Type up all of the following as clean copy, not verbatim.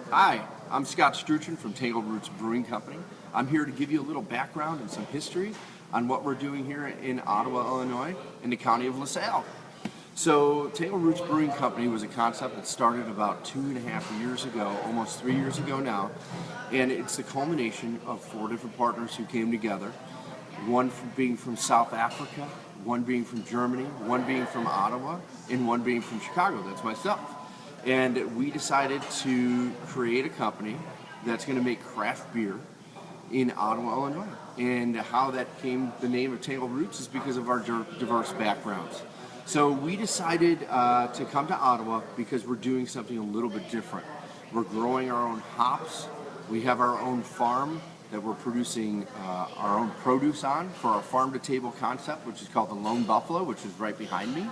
Hi, I'm Scott Struchen from Tangled Brewing Company. I'm here to give you a little background and some history on what we're doing here in Ottawa, Illinois, in the county of LaSalle. So, Tangled Roots Brewing Company was a concept that started about 2.5 years ago, almost 3 years ago now, and it's the culmination of 4 different partners who came together. One being from South Africa, one being from Germany, one being from Ottawa, and one being from Chicago. That's myself. And we decided to create a company that's going to make craft beer in Ottawa, Illinois. And how that came, the name of Tangled Roots, is because of our diverse backgrounds. So we decided to come to Ottawa because we're doing something a little bit different. We're growing our own hops. We have our own farm that we're producing our own produce on for our farm-to-table concept, which is called the Lone Buffalo, which is right behind me.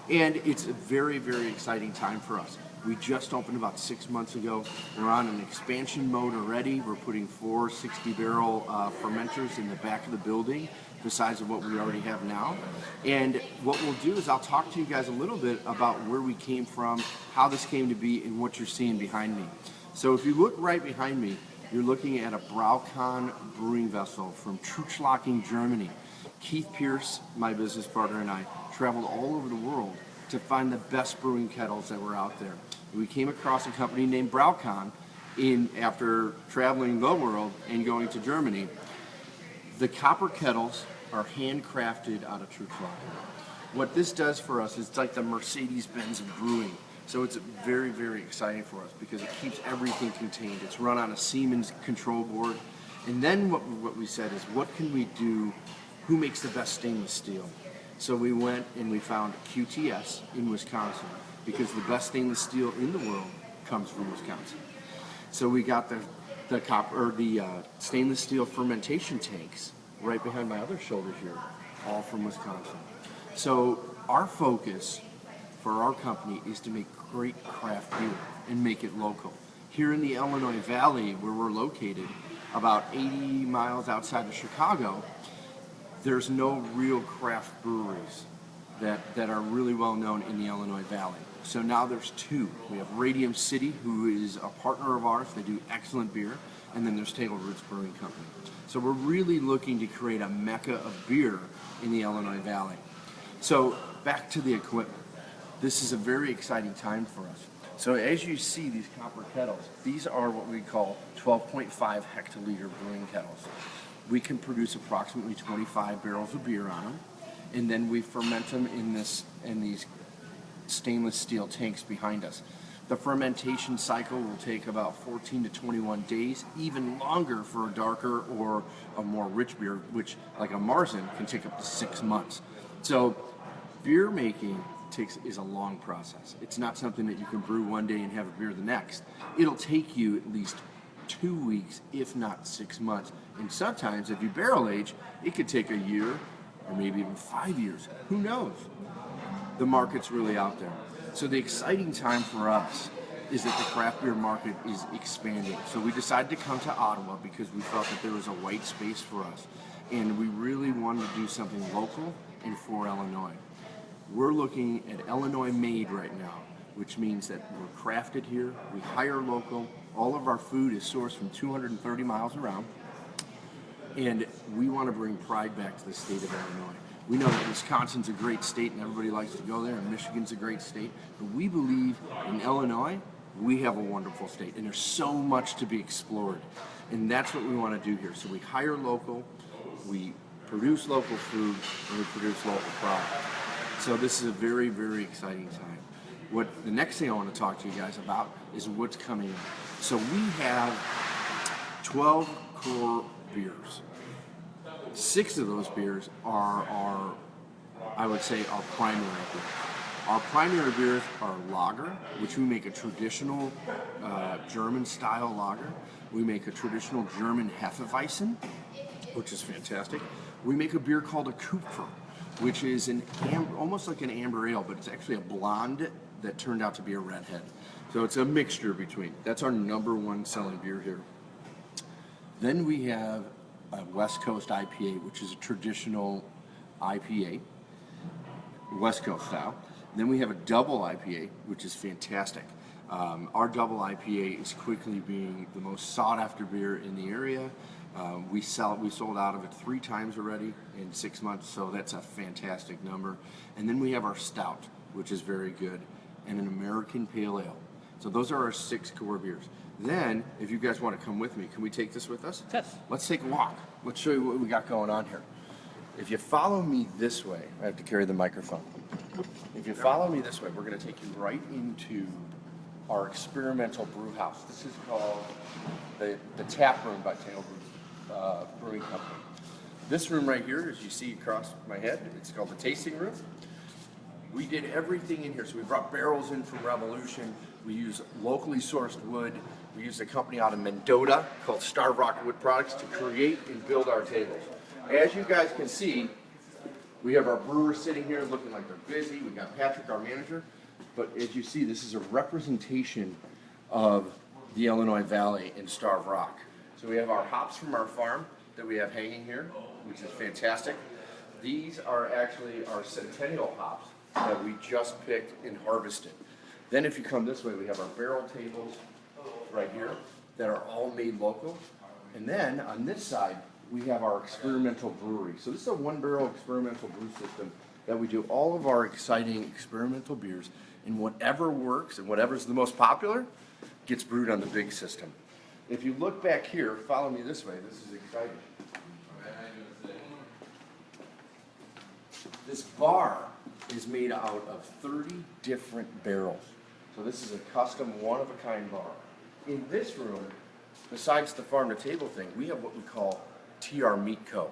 And it's a very, very exciting time for us. We just opened about 6 months ago. We're on an expansion mode already. We're putting 4 60-barrel fermenters in the back of the building, besides of what we already have now. And what we'll do is I'll talk to you guys a little bit about where we came from, how this came to be, and what you're seeing behind me. So if you look right behind me, you're looking at a Braucon brewing vessel from Truchlaken, Germany. Keith Pierce, my business partner, and I traveled all over the world to find the best brewing kettles that were out there. We came across a company named Braucon after traveling the world and going to Germany. The Copper Kettles are handcrafted out of Truchlaken. What this does for us is it's like the Mercedes-Benz of brewing. So it's very, very exciting for us because it keeps everything contained. It's run on a Siemens control board. And then what we said is, what can we do? Who makes the best stainless steel? So we went and we found QTS in Wisconsin because the best stainless steel in the world comes from Wisconsin. So we got the stainless steel fermentation tanks right behind my other shoulder here, all from Wisconsin. So our focus for our company is to make great craft beer and make it local. Here in the Illinois Valley, where we're located, about 80 miles outside of Chicago, there's no real craft breweries that are really well known in the Illinois Valley. So now there's 2. We have Radium City, who is a partner of ours. They do excellent beer. And then there's Tangled Roots Brewing Company. So we're really looking to create a mecca of beer in the Illinois Valley. So back to the equipment. This is a very exciting time for us. So as you see these copper kettles, these are what we call 12.5 hectoliter brewing kettles. We can produce approximately 25 barrels of beer on them, and then we ferment them in these stainless steel tanks behind us. The fermentation cycle will take about 14 to 21 days, even longer for a darker or a more rich beer, which, like a Marzen, can take up to 6 months. So beer making is a long process. It's not something that you can brew one day and have a beer the next. It'll take you at least 2 weeks, if not 6 months. And sometimes, if you barrel age, it could take a year or maybe even 5 years. Who knows? The market's really out there. So the exciting time for us is that the craft beer market is expanding. So we decided to come to Ottawa because we felt that there was a white space for us. And we really wanted to do something local and for Illinois. We're looking at Illinois made right now, which means that we're crafted here, we hire local, all of our food is sourced from 230 miles around, and we want to bring pride back to the state of Illinois. We know that Wisconsin's a great state and everybody likes to go there, and Michigan's a great state, but we believe in Illinois, we have a wonderful state, and there's so much to be explored, and that's what we want to do here. So we hire local, we produce local food, and we produce local product. So this is a very, very exciting time. The next thing I want to talk to you guys about is what's coming up. So we have 12 core beers. 6 of those beers are I would say, our primary beers. Our primary beers are lager, which we make a traditional German-style lager. We make a traditional German Hefeweizen, which is fantastic. We make a beer called a Kupfer, which is almost like an amber ale, but it's actually a blonde that turned out to be a redhead. So it's a mixture between. That's our #1 selling beer here. Then we have a West Coast IPA, which is a traditional IPA, West Coast style. Then we have a double IPA, which is fantastic. Our double IPA is quickly being the most sought after beer in the area. We sold out of it 3 times already in 6 months, so that's a fantastic number. And then we have our stout, which is very good, and an American Pale Ale. So those are our 6 core beers. Then, if you guys want to come with me, can we take this with us? Yes. Let's take a walk. Let's show you what we got going on here. If you follow me this way, I have to carry the microphone. If you follow me this way, we're going to take you right into our experimental brew house. This is called the tap room by Tangled Brewing Company. This room right here, as you see across my head, it's called the tasting room. We did everything in here. So we brought barrels in from Revolution. We use locally sourced wood. We used a company out of Mendota called Starved Rock Wood Products to create and build our tables. As you guys can see, we have our brewers sitting here looking like they're busy. We got Patrick, our manager. But as you see, this is a representation of the Illinois Valley in Starved Rock. So we have our hops from our farm that we have hanging here, which is fantastic. These are actually our Centennial hops that we just picked and harvested. Then if you come this way, we have our barrel tables right here that are all made local. And then on this side, we have our experimental brewery. So this is a 1-barrel experimental brew system that we do all of our exciting experimental beers, and whatever works and whatever's the most popular gets brewed on the big system. If you look back here, follow me this way, this is exciting. This bar is made out of 30 different barrels. So this is a custom, one-of-a-kind bar. In this room, besides the farm-to-table thing, we have what we call TR Meat Co.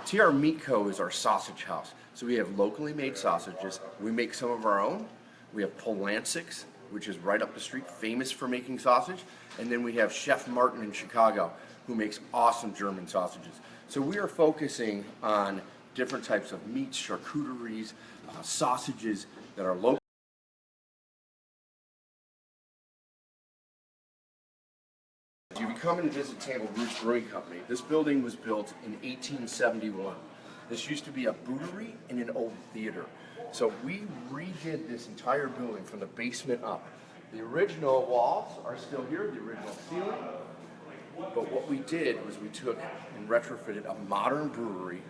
TR Meat Co. is our sausage house. So we have locally made sausages. We make some of our own. We have Polansic's, which is right up the street, famous for making sausage. And then we have Chef Martin in Chicago, who makes awesome German sausages. So we are focusing on different types of meats, charcuteries, sausages that are local. If you come and visit Tangled Brewing Company, this building was built in 1871. This used to be a brewery and an old theater. So we redid this entire building from the basement up. The original walls are still here, the original ceiling. But what we did was we took and retrofitted a modern brewery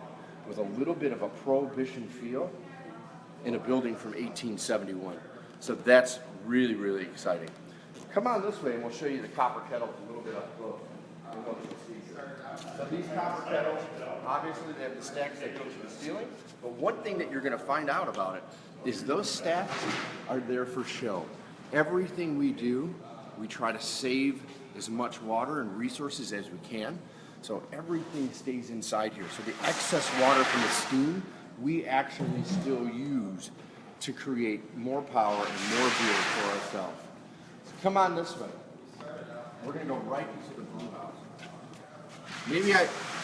with a little bit of a prohibition feel in a building from 1871. So that's really, really exciting. Come on this way and we'll show you the Copper Kettle a little bit up close. So these Copper Kettles, obviously they have the stacks that go to the ceiling, but one thing that you're going to find out about it is those stacks are there for show. Everything we do, we try to save as much water and resources as we can, so everything stays inside here. So the excess water from the steam, we actually still use to create more power and more beer for ourselves. So come on this way. We're going to go right into the brew house.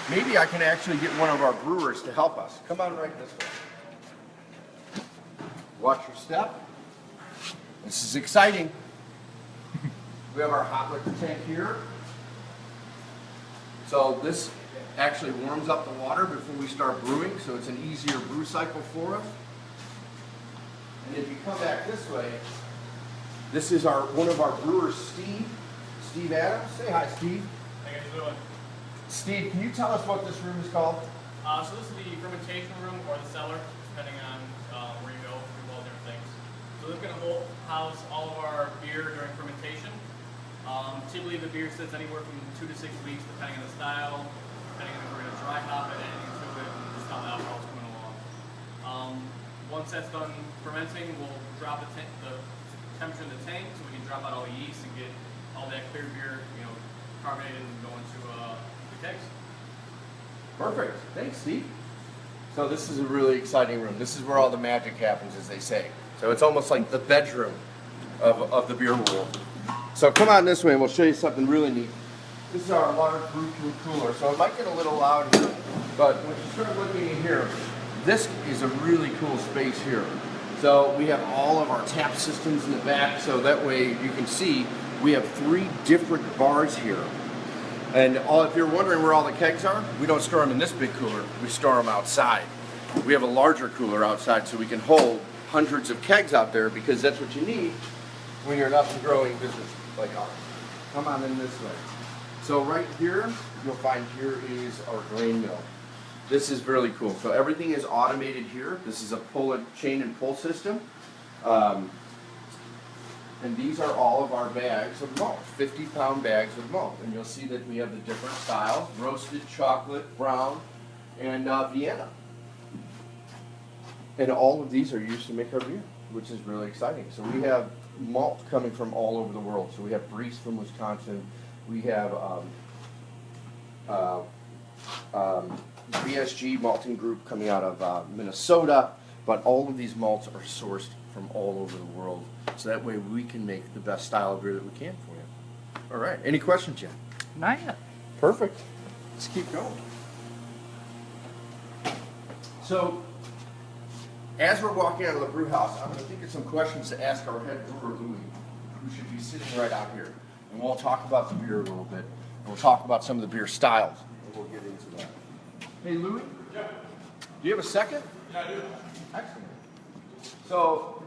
Maybe I can actually get one of our brewers to help us. Come on right this way. Watch your step. This is exciting. We have our hot liquor tank here. So this actually warms up the water before we start brewing, so it's an easier brew cycle for us. And if you come back this way, this is one of our brewers, Steve Adams. Say hi, Steve. How you guys doing? Steve, can you tell us what this room is called? So this is the fermentation room or the cellar, depending on where you go. We do all different things. So this is going to house all of our beer during fermentation. Typically the beer sits anywhere from 2 to 6 weeks, depending on the style, depending on if we're going to dry hop it, anything to it, and just how the alcohol's coming along. Once that's done fermenting, we'll drop the temperature in the tank so we can drop out all the yeast and get all that clear beer, carbonated and go into the kegs. Perfect. Thanks, Steve. So this is a really exciting room. This is where all the magic happens, as they say. So it's almost like the bedroom of the beer world. So come on this way and we'll show you something really neat. This is our large brew cooler. So it might get a little loud here, but when you start looking in here, this is a really cool space here. So we have all of our tap systems in the back, so that way you can see we have 3 different bars here. And if you're wondering where all the kegs are, we don't store them in this big cooler, we store them outside. We have a larger cooler outside so we can hold hundreds of kegs out there, because that's what you need when you're an up and growing business like ours. Come on in this way. So right here, you'll find here is our grain mill. This is really cool. So everything is automated here. This is a chain and pull system. And these are all of our bags of malt, 50-pound bags of malt. And you'll see that we have the different styles, roasted, chocolate, brown, and Vienna. And all of these are used to make our beer, which is really exciting. So we have malt coming from all over the world. So we have Breeze from Wisconsin. We have BSG Malting Group coming out of Minnesota. But all of these malts are sourced from all over the world. So that way we can make the best style of beer that we can for you. All right. Any questions, Jen? Not yet. Perfect. Let's keep going. So, as we're walking out of the brew house, I'm going to think of some questions to ask our head brewer, Louie, who should be sitting right out here. And we'll talk about the beer a little bit. And we'll talk about some of the beer styles. And we'll get into that. Hey, Louie? Yeah. Do you have a second? Yeah, I do. Excellent. So,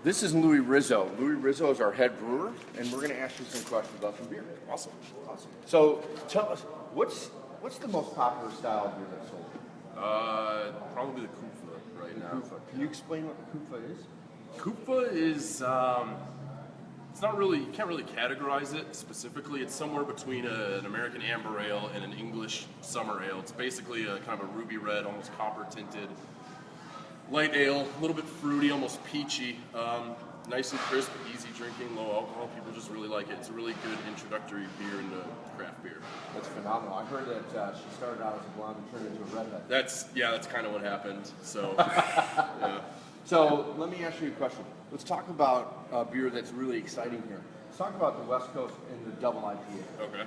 this is Louie Rizzo. Louie Rizzo is our head brewer, and we're going to ask you some questions about some beer. Awesome. Awesome. So, tell us, what's the most popular style of beer that's sold? Probably the Kufa right now. Kufa. Can you explain what the Kufa is? Kufa is, it's not really, you can't really categorize it specifically. It's somewhere between an American amber ale and an English summer ale. It's basically a kind of a ruby red, almost copper tinted light ale, a little bit fruity, almost peachy. Nice and crisp, easy drinking, low alcohol. People just really like it. It's a really good introductory beer into craft beer. That's phenomenal. I heard that she started out as a blonde and turned into a redhead. That's kind of what happened. So, yeah. So let me ask you a question. Let's talk about a beer that's really exciting here. Let's talk about the West Coast and the double IPA. Okay.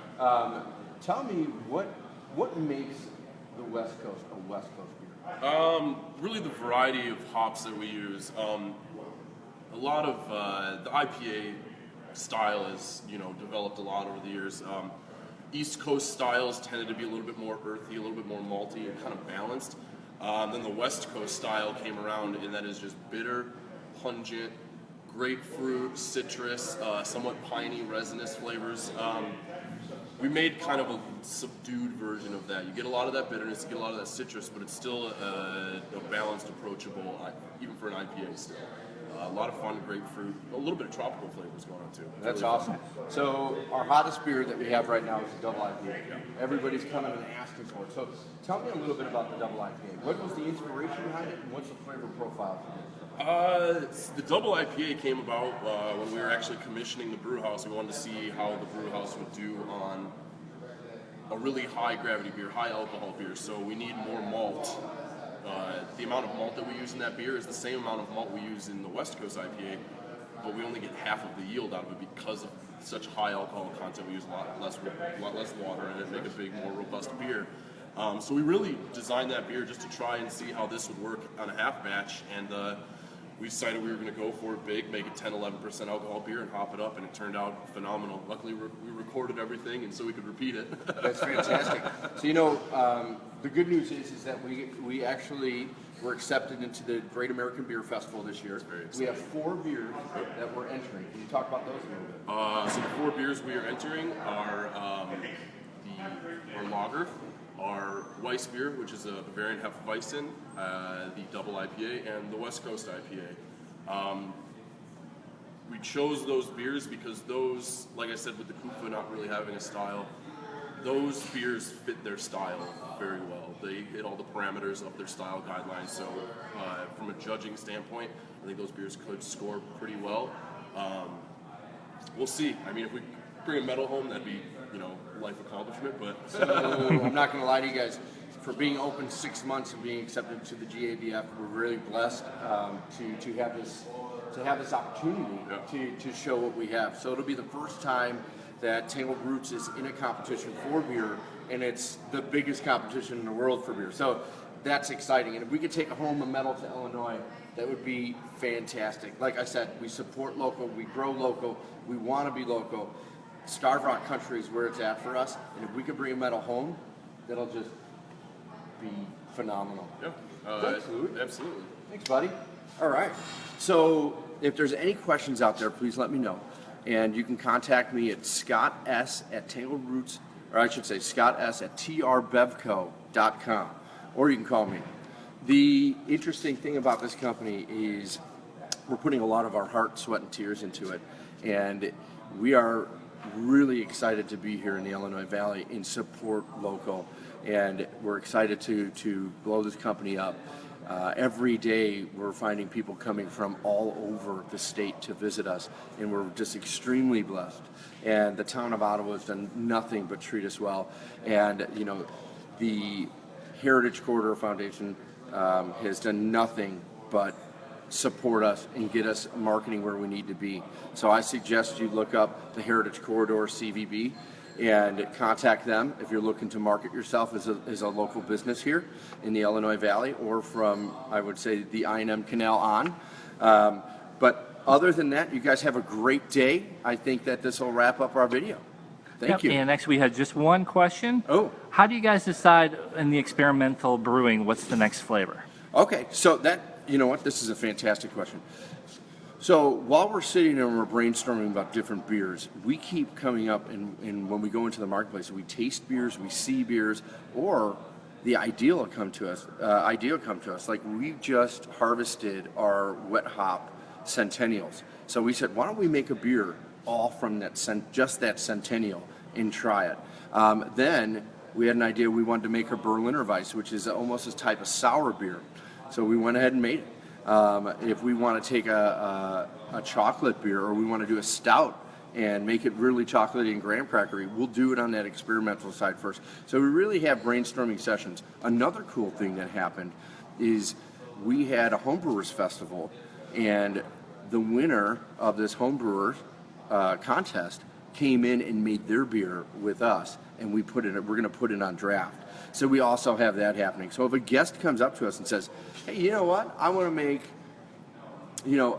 Tell me what makes the West Coast a West Coast beer? Really the variety of hops that we use. A lot of the IPA style is, developed a lot over the years. East Coast styles tended to be a little bit more earthy, a little bit more malty, and kind of balanced. Then the West Coast style came around, and that is just bitter, pungent, grapefruit, citrus, somewhat piney, resinous flavors. We made kind of a subdued version of that. You get a lot of that bitterness, you get a lot of that citrus, but it's still a balanced, approachable, even for an IPA still. A lot of fun grapefruit, a little bit of tropical flavors going on too. That's really awesome. So our hottest beer that we have right now is the double IPA. Yeah. Everybody's coming and asking for it. So tell me a little bit about the double IPA. What was the inspiration behind it, and what's the flavor profile for it? The double IPA came about when we were actually commissioning the brew house. We wanted to see how the brew house would do on a really high gravity beer, high alcohol beer. So we need more malt. The amount of malt that we use in that beer is the same amount of malt we use in the West Coast IPA, but we only get half of the yield out of it because of such high alcohol content. We use a lot less water in it, make a big, more robust beer. So we really designed that beer just to try and see how this would work on a half batch, and we decided we were going to go for it big, make it 10-11% alcohol beer, and hop it up, and it turned out phenomenal. Luckily, we recorded everything, and so we could repeat it. That's fantastic. So the good news is that we actually were accepted into the Great American Beer Festival this year. We have 4 beers that we're entering. Can you talk about those a little bit? So the 4 beers we are entering are our lager, our Weiss beer, which is a Bavarian Hefeweizen, the double IPA, and the West Coast IPA. We chose those beers because those, like I said, with the Kufa not really having a style, those beers fit their style very well. They hit all the parameters of their style guidelines. So from a judging standpoint, I think those beers could score pretty well. We'll see. I mean, if we bring a medal home, that'd be, life accomplishment. But So I'm not going to lie to you guys. For being open 6 months and being accepted to the GABF, we're really blessed to have this opportunity to show what we have. So it'll be the first time that Tangled Roots is in a competition for beer, and it's the biggest competition in the world for beer. So that's exciting. And if we could take home a medal to Illinois, that would be fantastic. Like I said, we support local, we grow local, we want to be local. Starved Rock Country is where it's at for us, and if we could bring a medal home, that'll just be phenomenal. yeah, Thanks, Louie. absolutely. Thanks, buddy. All right. So if there's any questions out there, please let me know. And you can contact me at scotts@tangledroots, or I should say scotts@trbevco.com, or you can call me. The interesting thing about this company is we're putting a lot of our heart, sweat, and tears into it, and we are really excited to be here in the Illinois Valley and support local, and we're excited to blow this company up. Every day we're finding people coming from all over the state to visit us, and we're just extremely blessed. And the town of Ottawa has done nothing but treat us well. And you know, the Heritage Corridor Foundation has done nothing but support us and get us marketing where we need to be. So I suggest you look up the Heritage Corridor CVB and contact them if you're looking to market yourself as a local business here in the Illinois Valley, or from, I would say, the I&M Canal on. But other than that, you guys have a great day. I think that this will wrap up our video. Thank you. And next we had just one question. Oh. How do you guys decide in the experimental brewing what's the next flavor? Okay, so you know what, this is a fantastic question. So while we're sitting and we're brainstorming about different beers, we keep coming up, and when we go into the marketplace, we taste beers, we see beers, or the idea will come to us. Like we just harvested our wet hop centennials. So we said, why don't we make a beer all from just that centennial and try it. Then we had an idea we wanted to make a Berliner Weiss, which is almost a type of sour beer. So we went ahead and made it. If we want to take a chocolate beer, or we want to do a stout and make it really chocolatey and graham crackery, we'll do it on that experimental side first. So we really have brainstorming sessions. Another cool thing that happened is we had a homebrewers festival, and the winner of this homebrewers contest came in and made their beer with us, and we're going to put it on draft. So we also have that happening. So if a guest comes up to us and says, hey, you know what, I want to make, you know,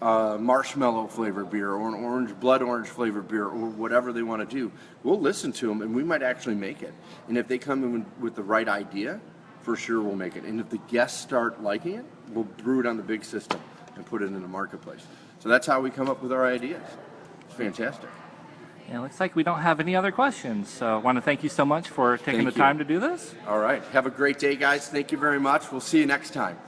a marshmallow flavored beer, or an blood orange flavored beer, or whatever they want to do, we'll listen to them, and we might actually make it. And if they come in with the right idea, for sure we'll make it. And if the guests start liking it, we'll brew it on the big system and put it in the marketplace. So that's how we come up with our ideas. It's fantastic. And it looks like we don't have any other questions. So I want to thank you so much for taking Thank the you. time to do this. All right. Have a great day, guys. Thank you very much. We'll see you next time.